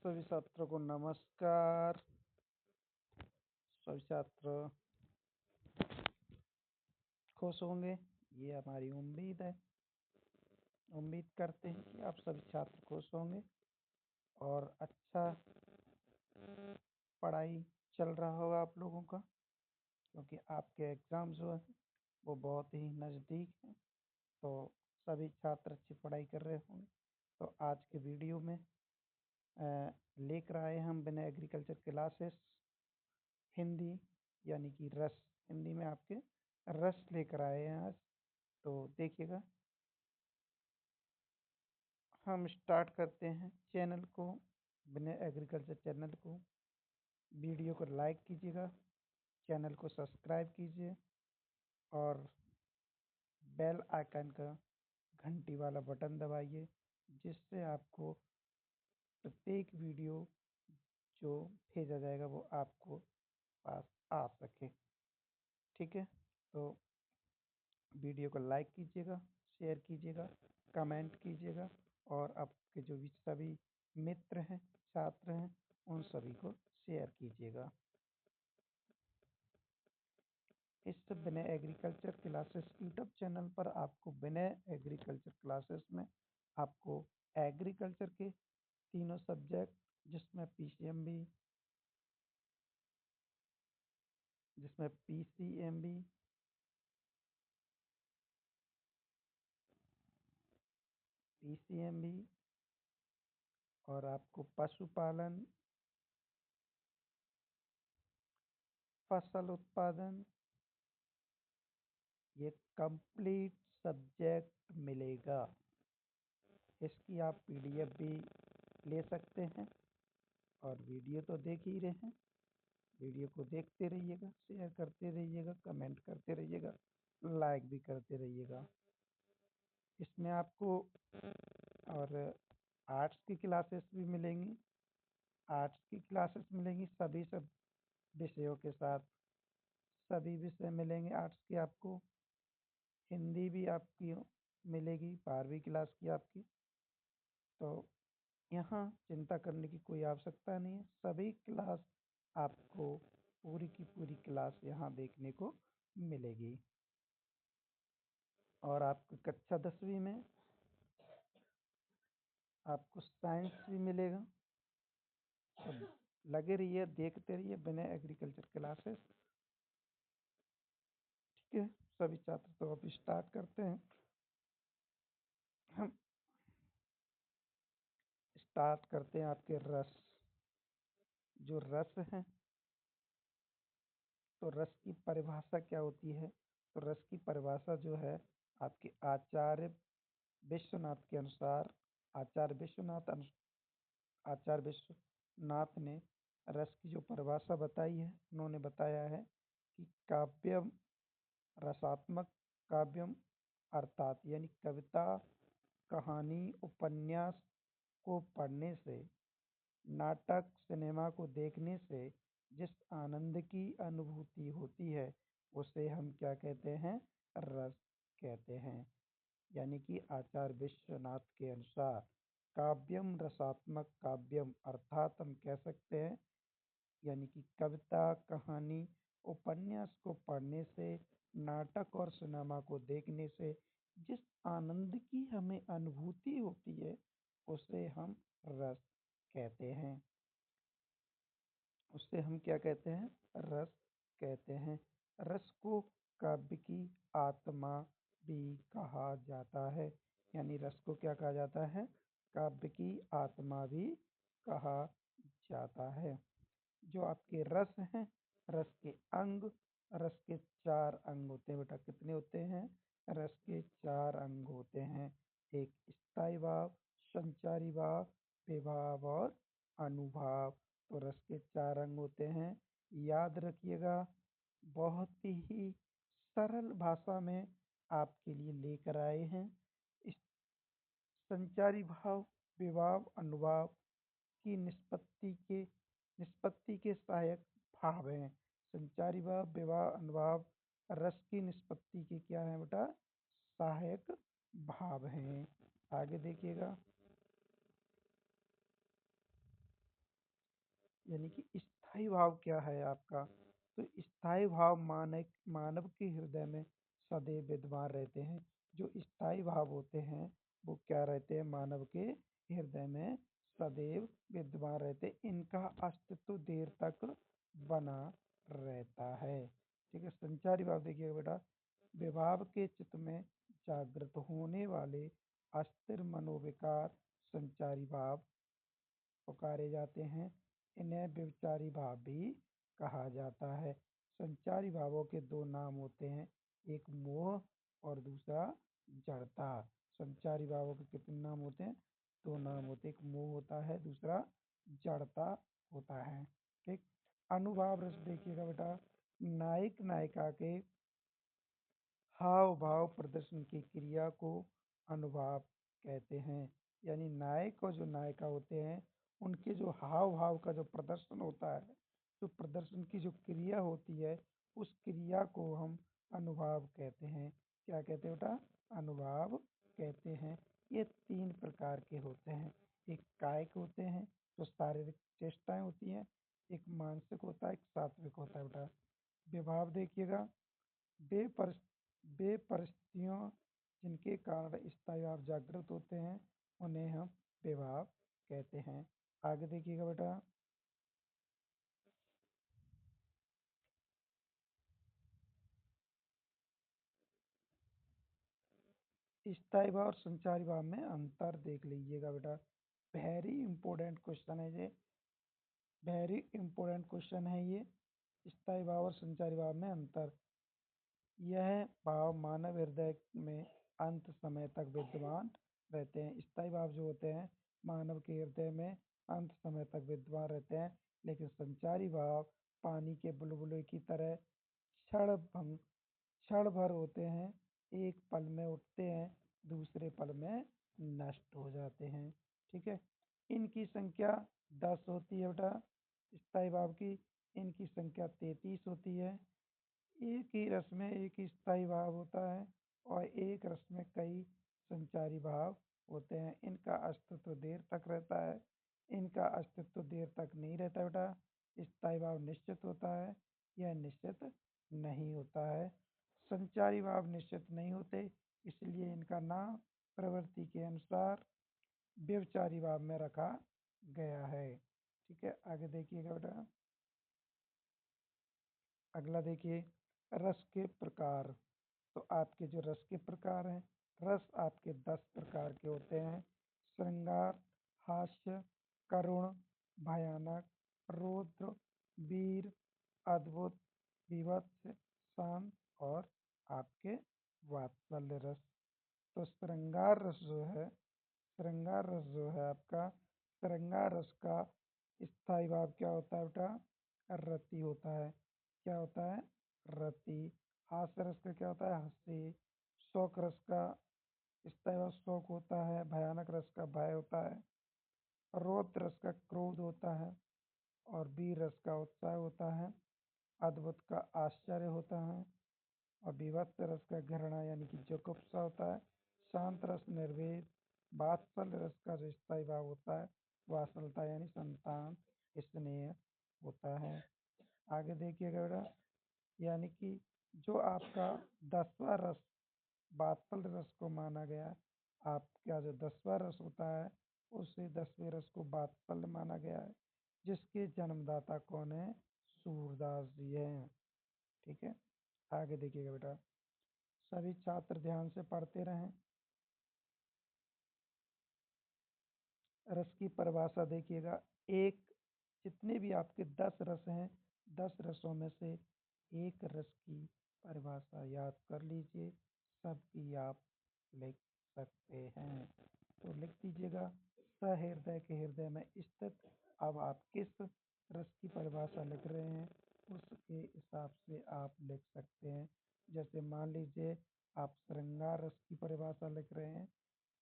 सभी छात्रों को नमस्कार। सभी छात्र खुश होंगे, ये हमारी उम्मीद है। उम्मीद करते हैं कि आप सभी छात्र खुश होंगे और अच्छा पढ़ाई चल रहा होगा आप लोगों का, क्योंकि आपके एग्ज़ाम जो है वो बहुत ही नज़दीक हैं। तो सभी छात्र अच्छी पढ़ाई कर रहे होंगे। तो आज के वीडियो में लेकर आए हम बिना एग्रीकल्चर क्लासेस हिंदी, यानी कि रस। हिंदी में आपके रस लेकर आए हैं आज। तो देखिएगा, हम स्टार्ट करते हैं चैनल को, बिना एग्रीकल्चर चैनल को। वीडियो को लाइक कीजिएगा, चैनल को सब्सक्राइब कीजिए और बेल आइकन का घंटी वाला बटन दबाइए, जिससे आपको प्रत्येक वीडियो जो भेजा जाएगा वो आपको पास आ सके। ठीक है, तो वीडियो को लाइक कीजिएगा, शेयर कीजिएगा, कमेंट कीजिएगा और आपके जो भी सभी मित्र हैं, छात्र हैं, उन सभी को शेयर कीजिएगा। इस बिना एग्रीकल्चर क्लासेस यूट्यूब चैनल पर आपको बिना एग्रीकल्चर क्लासेस में आपको एग्रीकल्चर के तीनों सब्जेक्ट, जिसमें पीसीएमबी, जिसमें पीसीएमबी, पीसीएमबी और आपको पशुपालन, फसल उत्पादन, ये कंप्लीट सब्जेक्ट मिलेगा। इसकी आप पीडीएफ भी ले सकते हैं और वीडियो तो देख ही रहे हैं। वीडियो को देखते रहिएगा, शेयर करते रहिएगा, कमेंट करते रहिएगा, लाइक भी करते रहिएगा। इसमें आपको और आर्ट्स की क्लासेस भी मिलेंगी। आर्ट्स की क्लासेस मिलेंगी सभी सब विषयों के साथ। सभी विषय मिलेंगे आर्ट्स के आपको। हिंदी भी आपकी मिलेगी 12वीं क्लास की आपकी। तो यहाँ चिंता करने की कोई आवश्यकता नहीं है। सभी क्लास आपको पूरी की पूरी क्लास यहाँ देखने को मिलेगी। और आपको कक्षा 10वीं में आपको साइंस भी मिलेगा। तो लगे रहिए, देखते रहिए बिना एग्रीकल्चर क्लासेस। ठीक है सभी छात्र, तो अब स्टार्ट करते हैं। हम स्टार्ट करते हैं आपके रस। जो रस है, तो रस की परिभाषा क्या होती है? तो रस की परिभाषा जो है आपके आचार्य विश्वनाथ के अनुसार, आचार्य विश्वनाथ ने रस की जो परिभाषा बताई है, उन्होंने बताया है कि काव्यम रसात्मक, काव्यम अर्थात यानी कविता, कहानी, उपन्यास को पढ़ने से, नाटक, सिनेमा को देखने से जिस आनंद की अनुभूति होती है, उसे हम क्या कहते हैं? रस कहते हैं। यानी कि आचार्य विश्वनाथ के अनुसार काव्यम रसात्मक, काव्यम अर्थात हम कह सकते हैं यानी कि कविता, कहानी, उपन्यास को पढ़ने से, नाटक और सिनेमा को देखने से जिस आनंद की हमें अनुभूति होती है, उसे हम रस कहते हैं। उससे हम क्या कहते हैं? रस कहते हैं। रस को काव्य की आत्मा भी कहा जाता है। यानी रस को क्या कहा जाता है? काव्य की आत्मा भी कहा जाता है। जो आपके रस हैं, रस के अंग, रस के 4 अंग होते हैं बेटा। कितने होते हैं? रस के 4 अंग होते हैं। एक स्थायी भाव, संचारी भाव, विभाव और अनुभाव। तो रस के 4 अंग होते हैं। याद रखिएगा, बहुत ही सरल भाषा में आपके लिए लेकर आए हैं। इस संचारी भाव, विभाव, अनुभाव की निष्पत्ति के सहायक भाव हैं। संचारी भाव, विभाव, अनुभाव रस की निष्पत्ति के क्या है बेटा? सहायक भाव हैं। आगे देखिएगा, यानी कि स्थायी भाव क्या है आपका? तो स्थायी भाव मानक मानव के हृदय में सदैव विद्यमान रहते हैं। जो स्थायी भाव होते हैं वो क्या रहते हैं? मानव के हृदय में सदैव विद्यमान रहते हैं। इनका अस्तित्व देर तक बना रहता है। ठीक है, संचारी भाव देखिएगा बेटा, विभाव के चित्त में जागृत होने वाले अस्थिर मनोविकार संचारी भाव पुकारे जाते हैं। इन्हें व्यभिचारी भाव भी कहा जाता है। संचारी भावों के दो नाम होते हैं, एक मोह और दूसरा जड़ता। संचारी भावों के कितने नाम होते हैं? दो नाम होते हैं, एक मोह होता है, दूसरा जड़ता होता है। ठीक, अनुभाव रस देखिएगा बेटा, नायक नायिका के हाव भाव प्रदर्शन की क्रिया को अनुभाव कहते हैं। यानी नायक और जो नायिका होते हैं उनके जो हाव भाव का जो प्रदर्शन होता है, जो प्रदर्शन की जो क्रिया होती है, उस क्रिया को हम अनुभाव कहते हैं। क्या कहते हैं बेटा? अनुभाव कहते हैं। ये तीन प्रकार के होते हैं, एक कायिक होते हैं जो शारीरिक चेष्टाएं होती हैं, एक मानसिक होता है, एक सात्विक होता है बेटा। विभाव देखिएगा, वे वे परिस्थितियों जिनके कारण स्थायी भाव जागृत होते हैं उन्हें हम विभाव कहते हैं। आगे देखिएगा बेटा, स्थायी भाव और संचारी भाव में अंतर देख लीजिएगा बेटा। वेरी इंपॉर्टेंट क्वेश्चन है ये, वेरी इंपॉर्टेंट क्वेश्चन है ये। स्थायी भाव और संचारी भाव में अंतर। यह भाव मानव हृदय में अंत समय तक विद्यमान रहते हैं। स्थायी भाव जो होते हैं मानव के हृदय में अंत समय तक विद्यमान रहते हैं, लेकिन संचारी भाव पानी के बुलबुले की तरह क्षण भर होते हैं, एक पल में उठते हैं, दूसरे पल में नष्ट हो जाते हैं। ठीक है, इनकी संख्या 10 होती है बेटा, स्थायी भाव की। इनकी संख्या 33 होती है। एक ही रस में एक ही स्थायी भाव होता है और एक रस में कई संचारी भाव होते हैं। इनका अस्तित्व देर तक रहता है, इनका अस्तित्व देर तक नहीं रहता बेटा। स्थायी भाव निश्चित होता है, यह निश्चित नहीं होता है। संचारी भाव निश्चित नहीं होते, इसलिए इनका नाम प्रवृत्ति के अनुसार व्यभिचारी भाव में रखा गया है। ठीक है, आगे देखिएगा बेटा, अगला देखिए, रस के प्रकार। तो आपके जो रस के प्रकार हैं, रस आपके 10 प्रकार के होते हैं। श्रृंगार, हास्य, करुण, भयानक, रौद्र, वीर, अद्भुत, विभत्स, शांत और आपके वात्सल्य रस। तो श्रृंगार रस जो है आपका, श्रृंगार रस का स्थायी भाव क्या होता है बेटा? रति होता है। क्या होता है? रति। हास्य रस का क्या होता है? हंसी। शोक रस का स्थायी भाव शोक होता है। भयानक रस का भय होता है। रौद्र रस का क्रोध होता है और वीर रस का उत्साह होता है। अद्भुत का आश्चर्य होता है और विभत्स रस का घृणा यानी कि जुगुप्सा होता है। शांत रस निर्वेद। वात्सल्य रस का जो स्थायी भाव होता है वात्सलता यानी संतान स्नेह होता है। आगे देखिएगा बेटा, यानी कि जो आपका 10वां रस वात्सल्य रस को माना गया, आपका जो 10वां रस होता है उसे 10वें रस को वात्सल्य माना गया है, जिसके जन्मदाता कौन है? सूरदास जी हैं। ठीक है, आगे देखिएगा बेटा, सभी छात्र ध्यान से पढ़ते रहें। रस की परिभाषा देखिएगा, एक जितने भी आपके 10 रस हैं, 10 रसों में से एक रस की परिभाषा याद कर लीजिए, सबकी आप लिख सकते हैं। तो लिख दीजिएगा, सहृदय के हृदय में स्थित। अब आप किस रस की परिभाषा लिख रहे हैं उसके हिसाब से आप लिख सकते हैं। जैसे मान लीजिए आप श्रृंगार रस की परिभाषा लिख रहे हैं,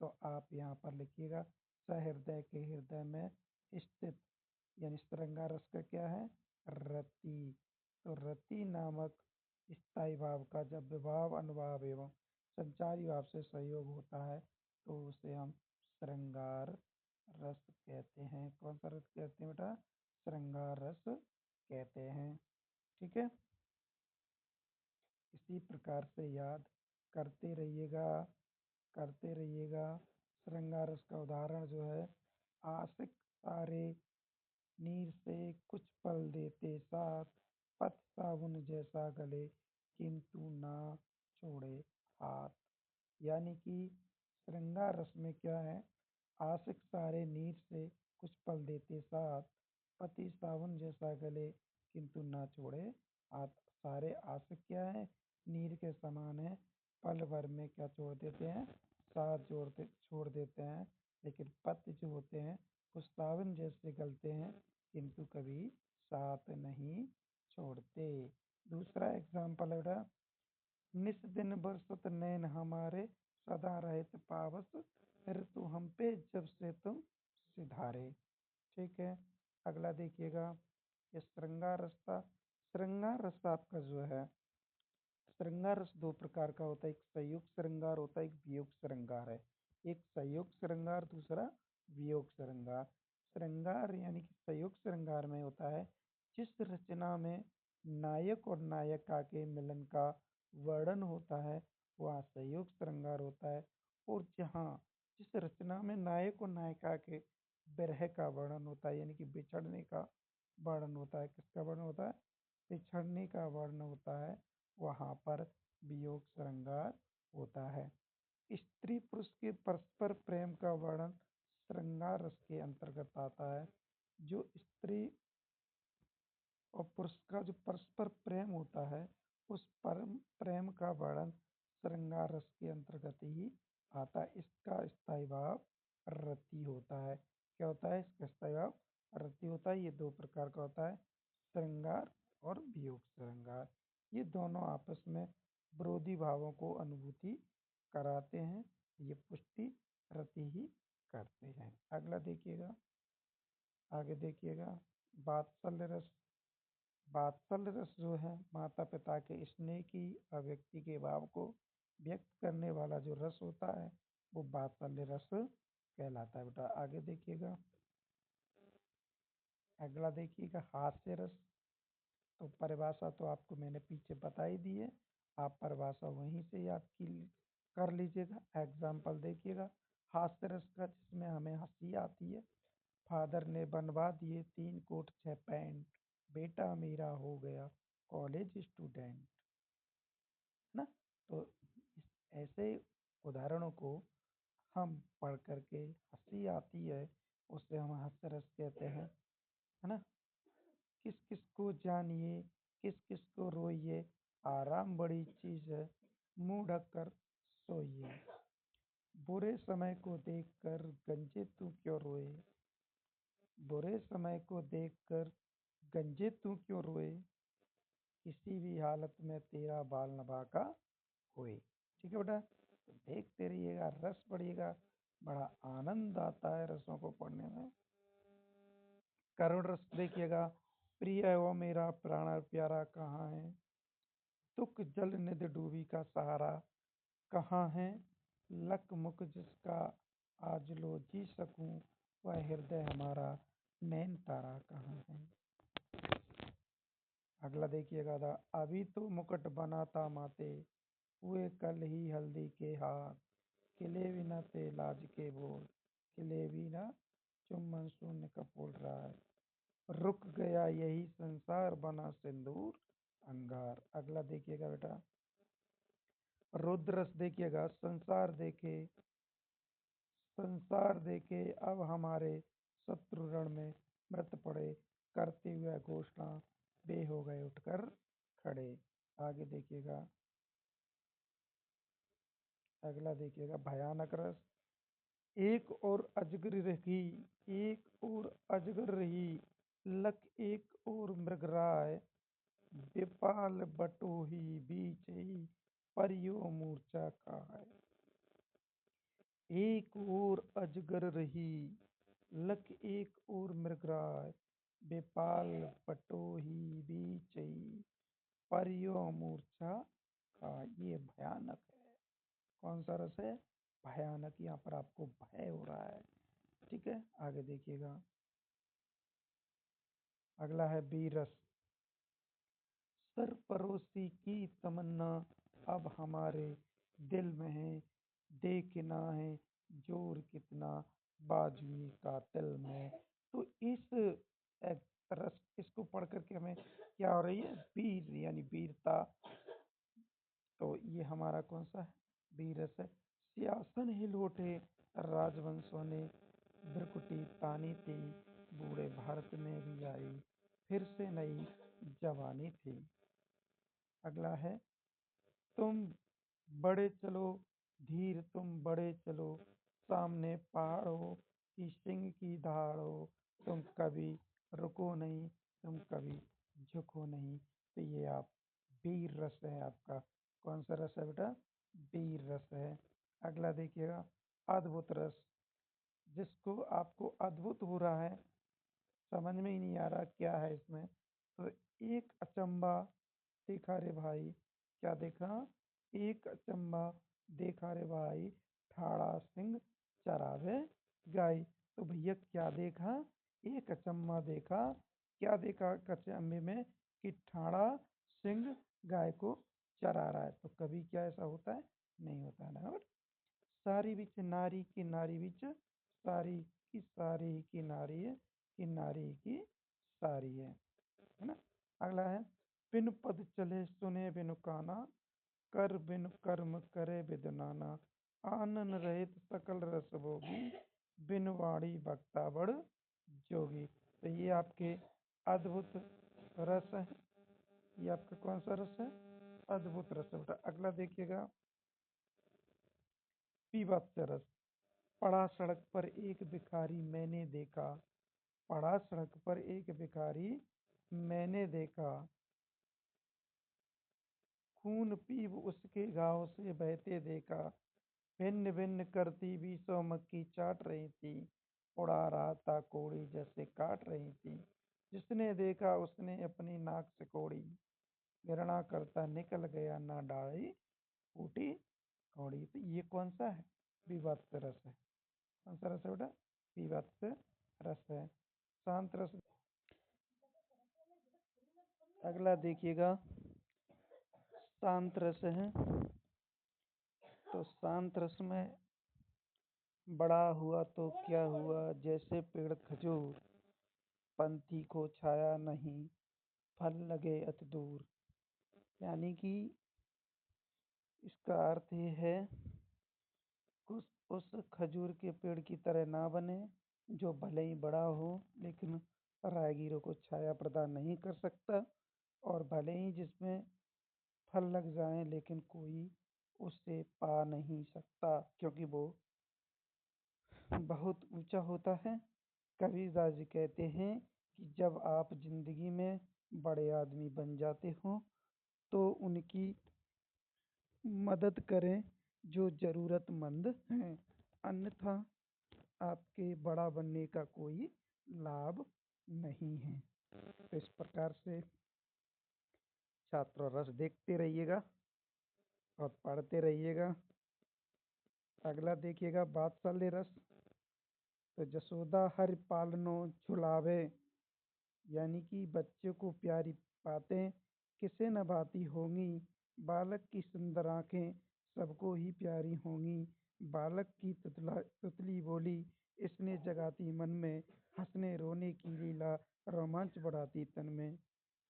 तो आप यहाँ पर लिखिएगा सहृदय के हृदय में स्थित, यानी श्रृंगार रस का क्या है? रति। तो रति नामक स्थायी भाव का जब विभाव अनुभाव एवं संचारी भाव से सहयोग होता है तो उसे हम श्रृंगार रस कहते हैं। कौन सा रस कहते हैं बेटा? श्रृंगार रस कहते हैं। ठीक है, इसी प्रकार से याद करते रहिएगा, करते रहिएगा। श्रृंगार रस का उदाहरण जो है, आशिक सारे नीर से कुछ पल देते साथ, पत साबुन जैसा गले किंतु ना छोड़े हाथ। यानी कि श्रृंगार रस में क्या है, आशिक सारे नीर से कुछ पल देते साथ, पति साबुन जैसा गले किंतु ना छोड़े हाथ। सारे आशिक क्या है, नीर के समान है, पल भर में क्या छोड़ देते हैं, साथ छोड़ देते हैं। लेकिन पति जो होते हैं वो साबुन जैसे गलते हैं किंतु कभी साथ नहीं छोड़ते। दूसरा एग्जाम्पल है बेटा, निस दिन बरसत नैन हमारे, सदा रहत पावस ऋतु हम पे जब से तुम सिधारे। ठीक है, अगला देखिएगा, ये श्रृंगार रस था। श्रृंगार रस आपका जो है, श्रृंगार रस दो प्रकार का होता है, एक संयुक्त श्रृंगार होता है, एक वियोग श्रृंगार है। एक संयुक्त श्रृंगार, दूसरा वियोग श्रृंगार। श्रृंगार यानी कि संयुक्त श्रृंगार में होता है जिस रचना में नायक और नायिका के मिलन का वर्णन होता है वह संयुक्त श्रृंगार होता है। और जहाँ जिस रचना में नायक और नायिका के विरह का वर्णन होता है, यानी कि बिछड़ने का वर्णन होता है, किसका वर्णन होता है, बिछड़ने का वर्णन होता है, वहाँ पर वियोग श्रृंगार होता है। स्त्री पुरुष के परस्पर प्रेम का वर्णन श्रृंगार रस के अंतर्गत आता है। जो स्त्री और पुरुष का जो परस्पर प्रेम होता है, उस परम प्रेम का वर्णन श्रृंगार रस के अंतर्गत ही आता है। इसका स्थायी भाव रति होता है। क्या होता है, इसका स्थायी भाव रति होता है। ये दो प्रकार का होता है, श्रृंगार और वियोग श्रृंगार। ये दोनों आपस में विरोधी भावों को अनुभूति कराते हैं, ये पुष्टि रति ही करते हैं। अगला देखिएगा, आगे देखिएगा, वात्सल्य रस। वात्सल्य रस जो है माता पिता के स्नेह की अभिव्यक्ति के भाव को व्यक्त करने वाला जो रस होता है वो वात्सल्य रस कहलाता है। बेटा आगे देखिएगा, अगला देखिएगा, हास्य रस। तो परिभाषा तो आपको मैंने पीछे बता ही दी है, आप परिभाषा वहीं से याद की कर लीजिएगा। एग्जाम्पल देखिएगा, हास्य रस का जिसमें हमें हंसी आती है। फादर ने बनवा दिए 3 कोट 6 पैंट, बेटा मेरा हो गया कॉलेज स्टूडेंट। ना, तो ऐसे उदाहरणों को हम पढ़ करके हंसी आती है, उससे हम हास्य रस कहते हैं, है ना। किस किस को जानिए, किस किस को रोइए, आराम बड़ी चीज है, मुंह ढक कर सोइए। बुरे समय को देख कर गंजे तू क्यों रोए, बुरे समय को देख कर गंजे तू क्यों रोए, किसी भी हालत में तेरा बाल नभा का होए। ठीक है बेटा, तो देखते रहिएगा, रस पढ़िएगा, बड़ा आनंद आता है रसों को पढ़ने में। करुण रस देखिएगा, प्रिय वो मेरा प्राण प्यारा कहाँ है, तुक जल निध डूबी का सहारा कहाँ है, लक मुख जिसका आज लो जी सकूं, वह हृदय हमारा नैन तारा कहाँ है। अगला देखिएगा था, अभी तो मुकुट बनाता माते, हुए कल ही हल्दी के हाथ, खिले बिना ते लाज के बोल, खिले बिना चुम्बन शून्य कपूर राय, रुक गया यही संसार बना सिंदूर अंगार। अगला देखिएगा बेटा, रुद्रस देखिएगा, संसार देखे अब हमारे शत्रु रण में मृत पड़े, करते हुए घोषणा बे हो गए उठकर खड़े। आगे देखिएगा, अगला देखिएगा, भयानक रस। एक और अजगर रही, एक और अजगर रही, लक एक और मृगराय, विपाल बटोही बीच ही परियो मूर्छा खाए। एक और अजगर रही, लक एक और मृगराय, विपाल बटोही बीच ही परियो मूर्छा का। ये भयानक है। कौन सा रस है, भयानक। यहाँ पर आपको भय हो रहा है। ठीक है, आगे देखिएगा, अगला है बी रस। सरफरोशी की तमन्ना अब हमारे दिल में है, देखना है जोर कितना बाजुए का तिल में। तो इस रस इसको पढ़ करके हमें क्या हो रही है, वीर यानी वीरता। तो ये हमारा कौन सा है, वीर रस है। सियासन हिल उठे राजवंशों ने, भ्रकुटी तानी थी, बूढ़े भारत में भी आई, फिर से नई जवानी थी। अगला है तुम बड़े चलो धीर, तुम बड़े चलो, सामने पहाड़ों की सिंह की धार हो, तुम कभी रुको नहीं, तुम कभी झुको नहीं। तो ये आप वीर रस है आपका। कौन सा रस है बेटा, वीर रस है। अगला देखिएगा अद्भुत रस। जिसको आपको अद्भुत हो रहा है, समझ में ही नहीं आ रहा क्या है इसमें, तो एक अचंबा देखा रे भाई, क्या देखा, एक अचंबा देखा रे भाई, ठाड़ा सिंह चरावे गाय। तो भैया क्या देखा, एक अचंबा देखा, क्या देखा अचंबे में, कि ठाड़ा सिंह गाय को चरा रहा है। तो कभी क्या ऐसा होता है, नहीं होता है ना। और सारी बिच नारी की नारी बिच, सारी की नारी है, कि नारी की सारी है ना। अगला है बिन पद चले सुने बिनु काना, कर बिन कर्म करे बिदु नाना, आनन रहित सकल रस भोगी, बिन वाणी भक्ता बड़ जोगी। तो ये आपके अद्भुत रस है। ये आपका कौन सा रस है, अद्भुत रस है बेटा। अगला देखिएगा पीवात्स रस। पड़ा सड़क पर एक भिखारी मैंने देखा, पड़ा सड़क पर एक भिखारी मैंने देखा, खून पीब उसके घाव से बहते देखा, भिन्न भिन्न करती भी सौ मक्खी चाट रही थी, उड़ा रहा था कोड़ी जैसे काट रही थी, जिसने देखा उसने अपनी नाक से कोड़ी, घृणा करता निकल गया ना डाली फूटी कौड़ी। तो ये कौन सा है, विभत्स रस है। कौन सा रस है बेटा, विभत्स रस है, शांत रस। अगला देखिएगा शांत रस है। तो शांत रस में बड़ा हुआ तो क्या हुआ, जैसे पेड़ खजूर, पंथी को छाया नहीं, फल लगे अति दूर। यानी कि इसका अर्थ ये है, उस खजूर के पेड़ की तरह ना बने, जो भले ही बड़ा हो लेकिन राहगीरों को छाया प्रदान नहीं कर सकता, और भले ही जिसमें फल लग जाए लेकिन कोई उससे पा नहीं सकता, क्योंकि वो बहुत ऊंचा होता है। कबीरदास जी कहते हैं कि जब आप जिंदगी में बड़े आदमी बन जाते हो तो उनकी मदद करें जो जरूरतमंद हैं, अन्यथा आपके बड़ा बनने का कोई लाभ नहीं है। तो इस प्रकार से छात्र रस देखते रहिएगा और पढ़ते रहिएगा। अगला देखिएगा बात्सल्य रस। तो जसोदा हर पालनो झुलावे, यानी कि बच्चे को प्यारी बातें किसे न भाती होंगी, बालक की सुंदर आंखें सबको ही प्यारी होंगी, बालक की तुतली बोली इसने जगाती मन में, हंसने रोने की लीला रोमांच बढ़ाती तन में।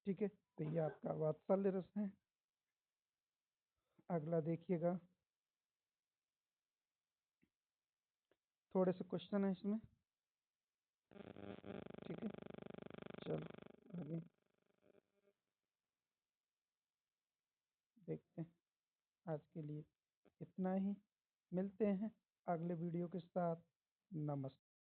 ठीक है, तो ये आपका वात्सल्य रस है। अगला देखिएगा, थोड़े से क्वेश्चन है इसमें। ठीक है, चलो आगे देखते हैं। आज के लिए इतना ही, मिलते हैं अगले वीडियो के साथ। नमस्ते।